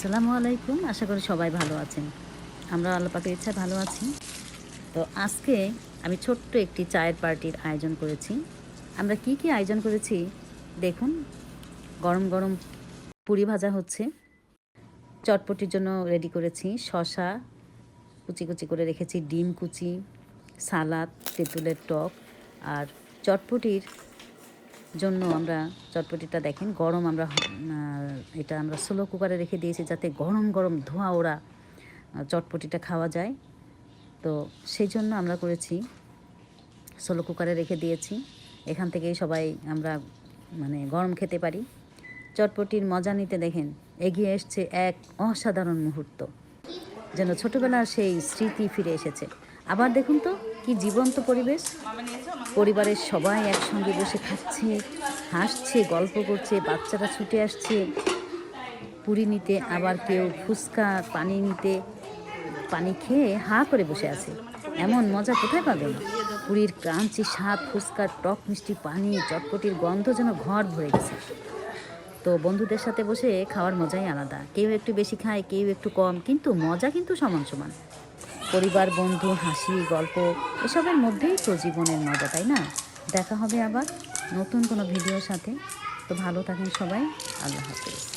আসসালামু আলাইকুম। আশা করি সবাই ভালো আছেন। আমরা আল্লাহ পাকের ইচ্ছায় ভালো আছি। তো আজকে আমি ছোট্ট একটি চায়ের পার্টির আয়োজন করেছি। আমরা কি আয়োজন করেছি দেখুন। গরম, গরম পুরি ভাজা হচ্ছে। চটপটির জন্য রেডি করেছি শসা কুচি করে রেখেছি, ডিম কুচি, সালাদ, তেঁতুলের টক। আর চটপটির জন্য আমরা চটপটিটা দেখেন গরম এটা আমরা স্লো কুকারে রেখে দিয়েছি যাতে গরম গরম ধোঁয়া ওড়া চটপটিটা খাওয়া যায়। তো সেই জন্য আমরা করেছি স্লো কুকারে রেখে দিয়েছি। এখান থেকেই সবাই আমরা গরম খেতে পারি। চটপটির মজা নিতে দেখেন এগিয়ে এসছে এক অসাধারণ মুহূর্ত, যেন ছোটোবেলার সেই স্মৃতি ফিরে এসেছে। আবার দেখুন তো কি জীবন্ত পরিবেশ, পরিবারের সবাই একসঙ্গে বসে খাচ্ছে, হাসছে, গল্প করছে, বাচ্চারা ছুটে আসছে পুরি নিতে, আবার কেউ ফুচকা পানি নিতে, পানি খেয়ে হা করে বসে আছে। এমন মজা কোথায় পাবেন? পুরীর ক্রাঞ্চি স্বাদ, ফুচকার টক মিষ্টি পানি, চটপটির গন্ধ যেন ঘর ভরে গেছে। তো বন্ধুদের সাথে বসে খাওয়ার মজাই আলাদা। কেউ একটু বেশি খায়, কেউ একটু কম, কিন্তু মজা কিন্তু সমান সমান। পরিবার, বন্ধু, হাসি, গল্প এসবের মধ্যেই তো জীবনের মজা, তাই না? দেখা হবে আবার নতুন কোনো ভিডিওর সাথে। তো ভালো থাকেন সবাই। আল্লাহ হাফেজ।